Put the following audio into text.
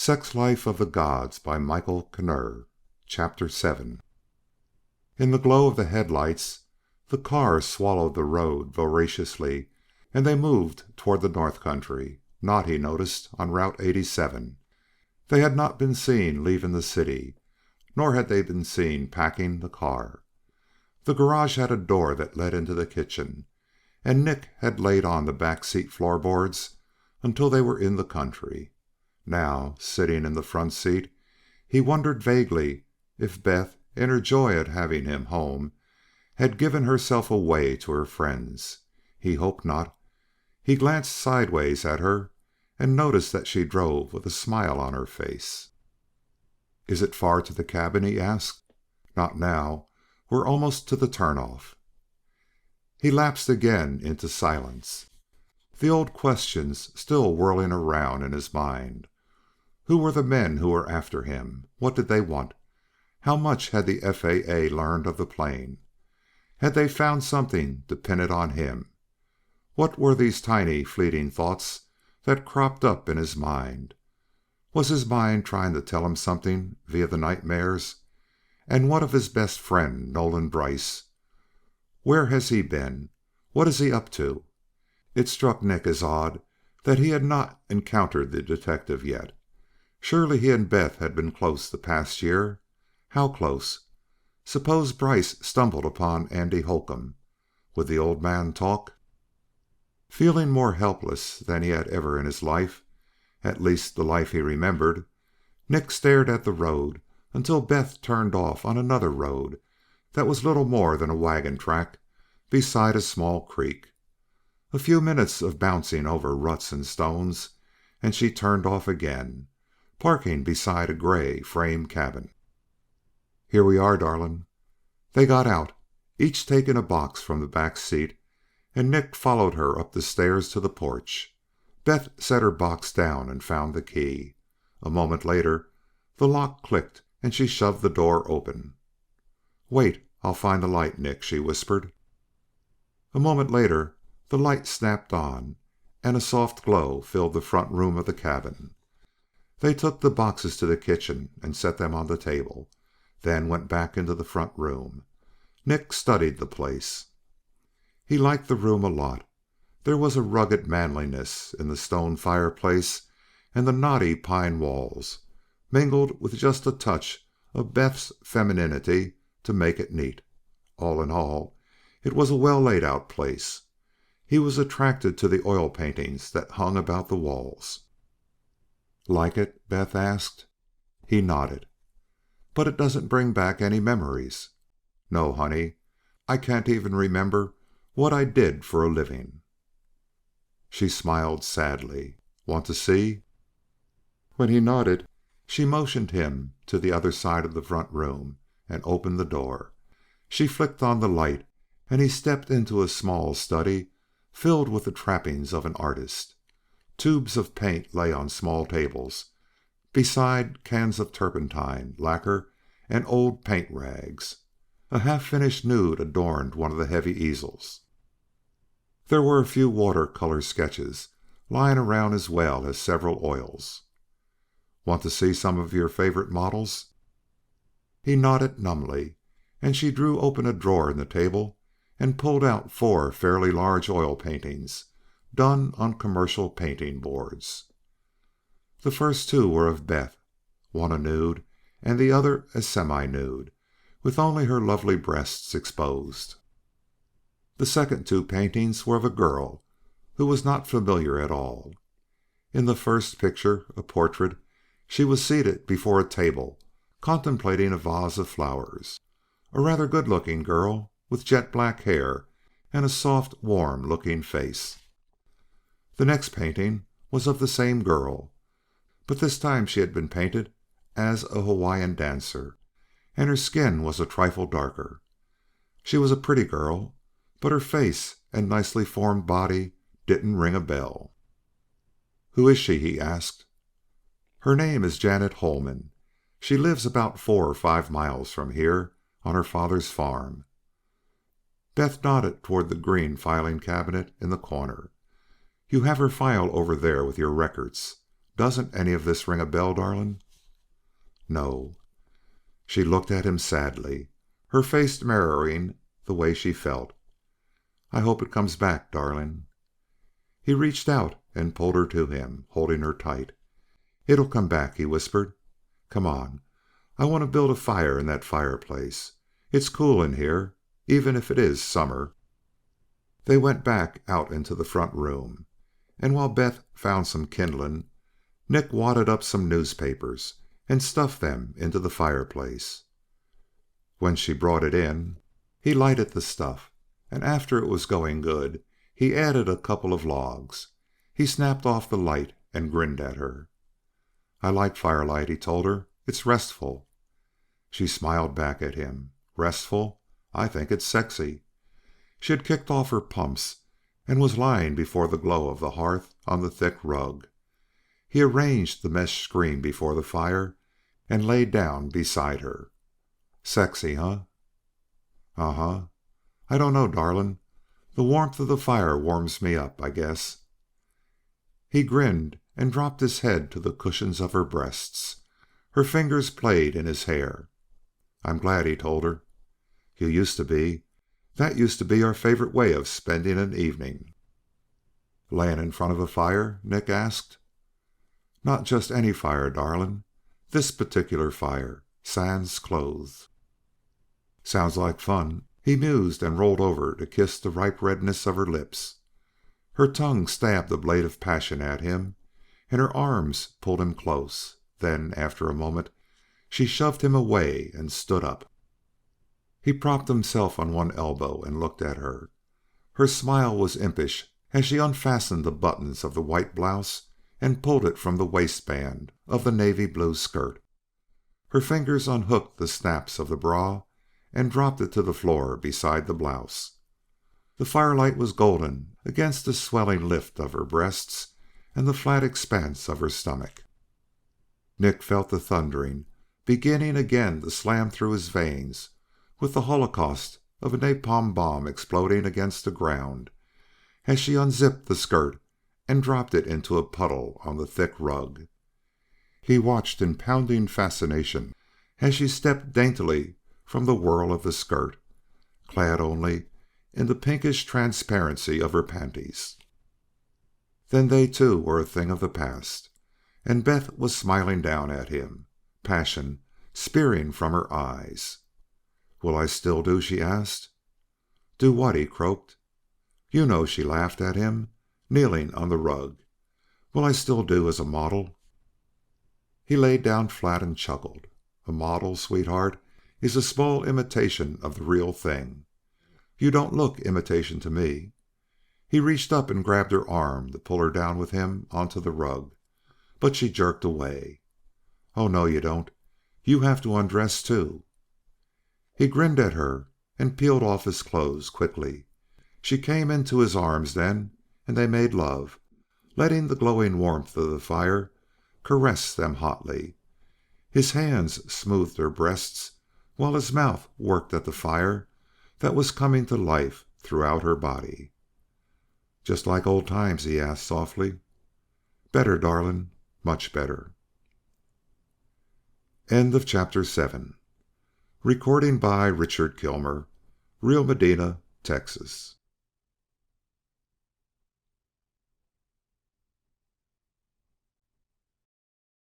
Sex Life of the Gods by Michael Knerr. Chapter 7. In the glow of the headlights, the car swallowed the road voraciously and they moved toward the North Country, not, he noticed, on Route 87. They had not been seen leaving the city, nor had they been seen packing the car. The garage had a door that led into the kitchen, and Nick had laid on the back seat floorboards until they were in the country. Now, sitting in the front seat, he wondered vaguely if Beth, in her joy at having him home, had given herself away to her friends. He hoped not. He glanced sideways at her and noticed that she drove with a smile on her face. "Is it far to the cabin?" he asked. "Not now. We're almost to the turnoff." He lapsed again into silence, the old questions still whirling around in his mind. Who were the men who were after him? What did they want? How much had the FAA learned of the plane? Had they found something to pin it on him? What were these tiny, fleeting thoughts that cropped up in his mind? Was his mind trying to tell him something via the nightmares? And what of his best friend, Nolan Brice? Where has he been? What is he up to? It struck Nick as odd that he had not encountered the detective yet. Surely he and Beth had been close the past year. How close? Suppose Brice stumbled upon Andy Holcomb. Would the old man talk? Feeling more helpless than he had ever in his life, at least the life he remembered, Nick stared at the road until Beth turned off on another road that was little more than a wagon track beside a small creek. A few minutes of bouncing over ruts and stones, and she turned off again, parking beside a gray frame cabin. "Here we are, darling." They got out, each taking a box from the back seat, and Nick followed her up the stairs to the porch. Beth set her box down and found the key. A moment later, the lock clicked and she shoved the door open. "Wait, I'll find the light, Nick," she whispered. A moment later, the light snapped on, and a soft glow filled the front room of the cabin. They took the boxes to the kitchen and set them on the table, then went back into the front room. Nick studied the place. He liked the room a lot. There was a rugged manliness in the stone fireplace and the knotty pine walls, mingled with just a touch of Beth's femininity to make it neat. All in all, it was a well laid out place. He was attracted to the oil paintings that hung about the walls. "Like it?" Beth asked. He nodded. "But it doesn't bring back any memories." "No, honey. I can't even remember what I did for a living." She smiled sadly. "Want to see?" When he nodded, she motioned him to the other side of the front room and opened the door. She flicked on the light, and he stepped into a small study filled with the trappings of an artist. Tubes of paint lay on small tables, beside cans of turpentine, lacquer, and old paint rags. A half-finished nude adorned one of the heavy easels. There were a few water-color sketches lying around as well as several oils. "Want to see some of your favorite models?" He nodded numbly, and she drew open a drawer in the table and pulled out 4 fairly large oil paintings done on commercial painting boards. The first 2 were of Beth, one a nude and the other a semi-nude, with only her lovely breasts exposed. The second 2 paintings were of a girl who was not familiar at all. In the first picture, a portrait, she was seated before a table, contemplating a vase of flowers. A rather good-looking girl, with jet black hair and a soft, warm-looking face. The next painting was of the same girl, but this time she had been painted as a Hawaiian dancer, and her skin was a trifle darker. She was a pretty girl, but her face and nicely formed body didn't ring a bell. "Who is she?" he asked. "Her name is Janet Holman. She lives about 4 or 5 miles from here on her father's farm." Beth nodded toward the green filing cabinet in the corner. "You have her file over there with your records. Doesn't any of this ring a bell, darling?" "No." She looked at him sadly, her face mirroring the way she felt. "I hope it comes back, darling." He reached out and pulled her to him, holding her tight. "It'll come back," he whispered. "Come on. I want to build a fire in that fireplace. It's cool in here, even if it is summer." They went back out into the front room, and while Beth found some kindling, Nick wadded up some newspapers and stuffed them into the fireplace. When she brought it in, he lighted the stuff, and after it was going good, he added a couple of logs. He snapped off the light and grinned at her. "I like firelight," he told her. "It's restful." She smiled back at him. "Restful? I think it's sexy." She had kicked off her pumps and was lying before the glow of the hearth on the thick rug. He arranged the mesh screen before the fire and lay down beside her. "Sexy, huh?" "Uh-huh. I don't know, darling. The warmth of the fire warms me up, I guess." He grinned and dropped his head to the cushions of her breasts. Her fingers played in his hair. "I'm glad," he told her. "You used to be. That used to be our favorite way of spending an evening." "Laying in front of a fire?" Nick asked. "Not just any fire, darling. This particular fire, sans clothes." "Sounds like fun." He mused and rolled over to kiss the ripe redness of her lips. Her tongue stabbed a blade of passion at him, and her arms pulled him close. Then, after a moment, she shoved him away and stood up. He propped himself on one elbow and looked at her. Her smile was impish as she unfastened the buttons of the white blouse and pulled it from the waistband of the navy blue skirt. Her fingers unhooked the snaps of the bra and dropped it to the floor beside the blouse. The firelight was golden against the swelling lift of her breasts and the flat expanse of her stomach. Nick felt the thundering beginning again to slam through his veins with the holocaust of a napalm bomb exploding against the ground as she unzipped the skirt and dropped it into a puddle on the thick rug. He watched in pounding fascination as she stepped daintily from the whirl of the skirt, clad only in the pinkish transparency of her panties. Then they too were a thing of the past, and Beth was smiling down at him, passion spearing from her eyes. "Will I still do?" she asked. "Do what?" he croaked. "You know," she laughed at him, kneeling on the rug. "Will I still do as a model?" He lay down flat and chuckled. "A model, sweetheart, is a small imitation of the real thing. You don't look imitation to me." He reached up and grabbed her arm to pull her down with him onto the rug, but she jerked away. "Oh, no, you don't. You have to undress too." He grinned at her and peeled off his clothes quickly. She came into his arms then, and they made love, letting the glowing warmth of the fire caress them hotly. His hands smoothed her breasts while his mouth worked at the fire that was coming to life throughout her body. "Just like old times?" he asked softly. "Better, darling, much better." End of chapter 7. Recording by Richard Kilmer, Rio Medina, Texas.